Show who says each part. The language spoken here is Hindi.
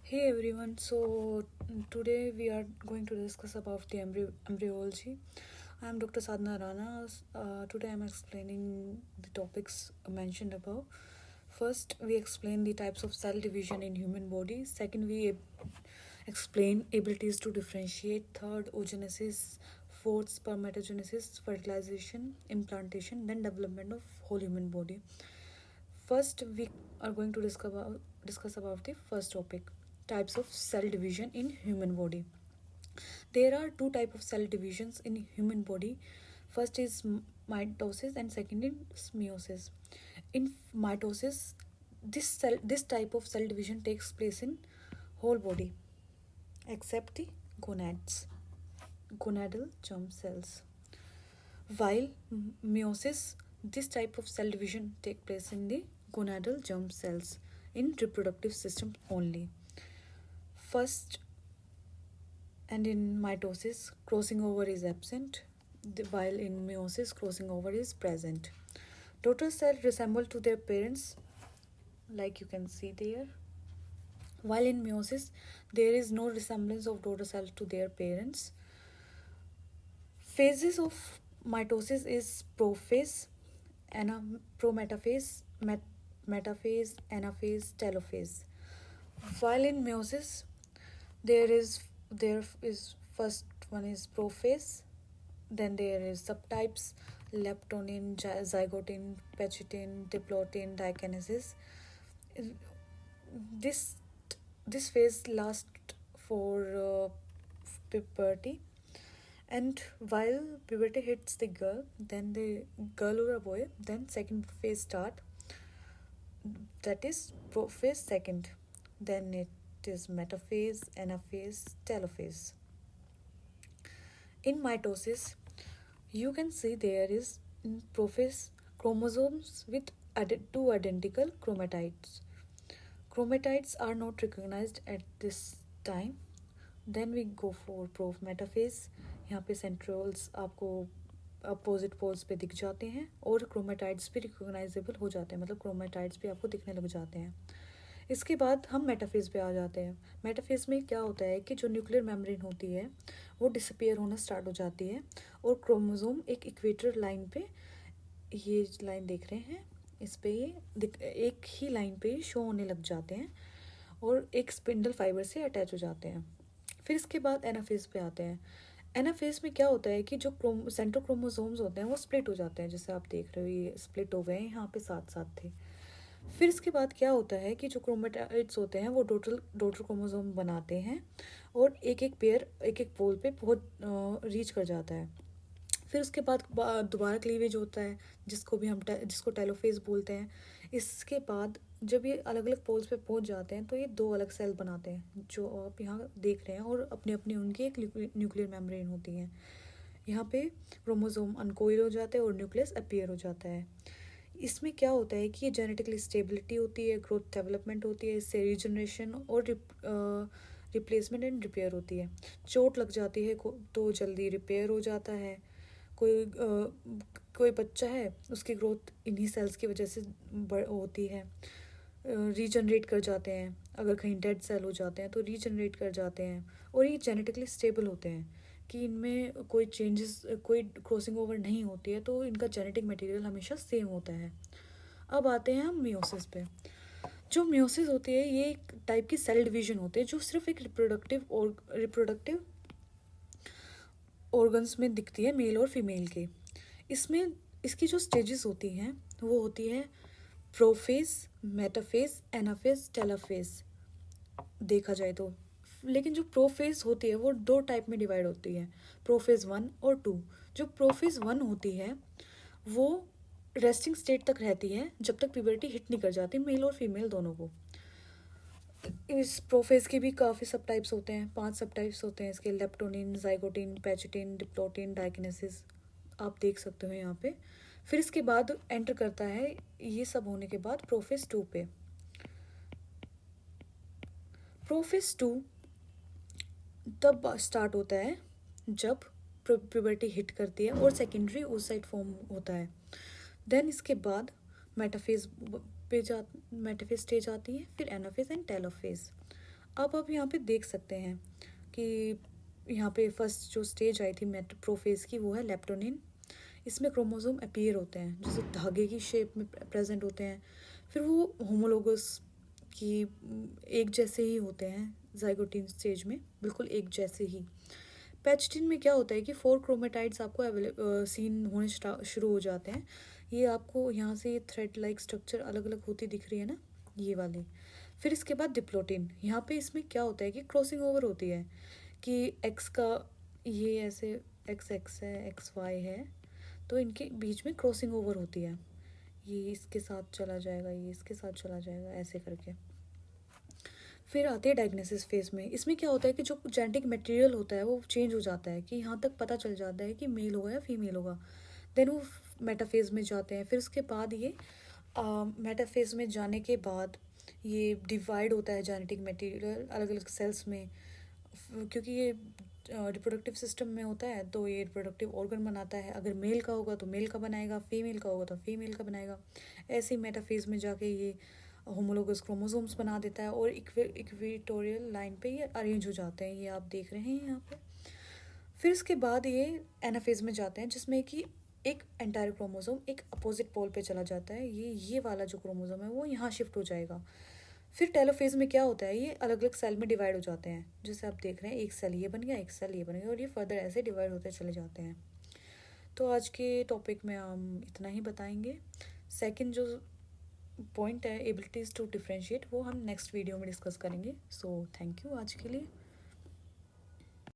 Speaker 1: Hey everyone, today we are going to discuss about the embryology. I am Dr. Sadhna Rana. Today I am explaining the topics mentioned above. First, we explain the types of cell division in human body. Second, we explain abilities to differentiate. Third, oogenesis. Fourth, spermatogenesis, fertilization, implantation, then development of whole human body. First, we are going to discuss about the first topic, types of cell division in human body. There are two type of cell divisions in human body. First is mitosis and second is meiosis. In mitosis, this type of cell division takes place in whole body except the gonads, gonadal germ cells. While meiosis, this type of cell division take place in the gonadal germ cells in reproductive system only. First, and in mitosis, crossing over is absent, while in meiosis, crossing over is present. Daughter cells resemble to their parents, like you can see there. While in meiosis, there is no resemblance of daughter cells to their parents. Phases of mitosis is prophase, prometaphase, metaphase, anaphase, telophase. While in meiosis, there is first one is prophase, then there is subtypes leptonin, zygotin, pectin, diplotin, dikinesis. This this phase lasts for puberty, and while puberty hits the girl, then the girl or a boy, then second phase start, that is prophase second, then it is metaphase, anaphase, telophase. In mitosis, you can see there is in prophase chromosomes with two identical chromatides. Chromatides are not recognized at this time. Then we go for prof metaphase. यहाँ पे सेंट्रोल्स आपको अपोजिट पोल्स पे दिख जाते हैं और क्रोमेटाइड्स भी रिकोगनाइजेबल हो जाते हैं, मतलब क्रोमेटाइड्स भी आपको दिखने लग जाते हैं. इसके बाद हम मेटाफेज पे आ जाते हैं. मेटाफेज में क्या होता है कि जो न्यूक्लियर मेम्ब्रेन होती है वो डिसअपियर होना स्टार्ट हो जाती है और क्रोमोसोम एक इक्वेटर लाइन पे, ये लाइन देख रहे हैं, इस पे ये एक ही लाइन पे शो होने लग जाते हैं और एक स्पिंडल फाइबर से अटैच हो जाते हैं. फिर इसके बाद एनाफेज पे आते हैं. एनाफेज में क्या होता है कि जो सेंट्रोक्रोमोसोम्स होते हैं वो स्प्लिट हो जाते हैं, जैसे आप देख रहे हो ये स्प्लिट हो गए, यहाँ पे साथ साथ थे. फिर इसके बाद क्या होता है कि जो क्रोमेटाइड्स होते हैं वो डोटर क्रोमोसोम बनाते हैं और एक एक पेयर एक एक पोल पे बहुत रीच कर जाता है. फिर उसके बाद दोबारा क्लीवेज होता है, जिसको टेलोफेज बोलते हैं. इसके बाद जब ये अलग अलग पोल्स पे पहुंच जाते हैं तो ये दो अलग सेल बनाते हैं जो आप यहाँ देख रहे हैं, और अपनी अपनी उनकी एक न्यूक्लियर मेम्ब्रेन होती है. यहाँ पे क्रोमोसोम अनकोइल हो जाते हैं और न्यूक्लियस अपीयर हो जाता है. इसमें क्या होता है कि ये जेनेटिकली स्टेबिलिटी होती है, ग्रोथ डेवलपमेंट होती है, इससे रीजनरेशन और रिप्लेसमेंट एंड रिपेयर होती है. चोट लग जाती है तो जल्दी रिपेयर हो जाता है. कोई बच्चा है, उसकी ग्रोथ इन्हीं सेल्स की वजह से होती है, रीजनरेट कर जाते हैं. अगर कहीं डेड सेल हो जाते हैं तो रीजनरेट कर जाते हैं, और ये जेनेटिकली स्टेबल होते हैं कि इनमें कोई चेंजेस, कोई क्रॉसिंग ओवर नहीं होती है, तो इनका जेनेटिक मटेरियल हमेशा सेम होता है. अब आते हैं हम मियोसिस पे. जो मियोसिस होती है ये एक टाइप की सेल डिवीजन होती है जो सिर्फ एक रिप्रोडक्टिव ऑर्गन्स में दिखती है, मेल और फीमेल के. इसमें इसकी जो स्टेजेस होती हैं वो होती है प्रोफेज, मेटाफेज, एनाफेज, टेलोफेज देखा जाए तो. लेकिन जो प्रोफेज होती है वो दो टाइप में डिवाइड होती है, प्रोफेज 1 और 2. जो प्रोफेज 1 होती है वो रेस्टिंग स्टेट तक रहती है जब तक प्यूबर्टी हिट नहीं कर जाती, मेल और फीमेल दोनों को. इस प्रोफेज के भी काफ़ी सब टाइप्स होते हैं, 5 सब टाइप्स होते हैं इसके: लेप्टोनिन, जाइगोटिन, पैचिटिन, डिप्लोटिन, डाइकिनेसिस, आप देख सकते हो यहाँ पे. फिर इसके बाद एंटर करता है, ये सब होने के बाद, प्रोफेज 2 पे. प्रोफेज 2 तब स्टार्ट होता है जब प्यूबर्टी हिट करती है और सेकेंडरी oocyte फॉर्म होता है. देन इसके बाद मेटाफेज स्टेज आती है, फिर एनाफेज एंड टेलोफेज. आप यहाँ पे देख सकते हैं कि यहाँ पे फर्स्ट जो स्टेज आई थी प्रोफेज की वो है लेप्टोनिन। इसमें क्रोमोसोम अपीयर होते हैं जैसे धागे की शेप में प्रेजेंट होते हैं। फिर वो होमोलोगस की एक जैसे ही होते हैं जाइगोटीन स्टेज में, बिल्कुल एक जैसे ही। पैचटिन में क्या होता है कि 4 क्रोमेटाइड्स आपको सीन होने शुरू हो जाते हैं। ये आपको यहाँ से ये थ्रेड लाइक स्ट्रक्चर अलग अलग होती दिख रही है ना, ये वाले। फिर इसके बाद डिप्लोटिन, यहाँ पे इसमें क्या होता है कि क्रॉसिंग ओवर होती है कि एक्स का ये ऐसे एक्स एक्स है, एक्स वाई है, तो इनके बीच में क्रॉसिंग ओवर होती है। ये इसके साथ चला जाएगा, ये इसके साथ चला जाएगा, ऐसे करके। फिर आते हैं डायग्नोसिस फेज में। इसमें क्या होता है कि जो जेनेटिक मटेरियल होता है वो चेंज हो जाता है कि यहाँ तक पता चल जाता है कि मेल होगा या फीमेल होगा। देन वो मेटाफेज में जाते हैं। फिर उसके बाद ये मेटाफेज में जाने के बाद ये डिवाइड होता है जेनेटिक मटेरियल अलग अलग सेल्स में, क्योंकि ये रिप्रोडक्टिव सिस्टम में होता है तो ये रिप्रोडक्टिव ऑर्गन बनाता है। अगर मेल का होगा तो मेल का बनाएगा, फीमेल का होगा तो फीमेल का बनाएगा। ऐसे ही मेटाफेज में जाके ये होमोलोगस क्रोमोसोम्स बना देता है और इक्वेटोरियल लाइन पे ये अरेंज हो जाते हैं, ये आप देख रहे हैं यहाँ पे। फिर इसके बाद ये एनाफेज में जाते हैं जिसमें कि एक एंटायर क्रोमोसोम एक अपोजिट पोल पे चला जाता है। ये वाला जो क्रोमोसोम है वो यहाँ शिफ्ट हो जाएगा। फिर टेलोफेज में क्या होता है, ये अलग अलग सेल में डिवाइड हो जाते हैं। जैसे आप देख रहे हैं एक सेल ये बन गया, एक सेल ये बन गया, और ये फर्दर ऐसे डिवाइड होते चले जाते हैं। तो आज के टॉपिक में हम इतना ही बताएंगे। सेकंड जो पॉइंट है एबिलिटीज़ टू डिफ्रेंशिएट, वो हम नेक्स्ट वीडियो में डिस्कस करेंगे। सो थैंक यू आज के लिए।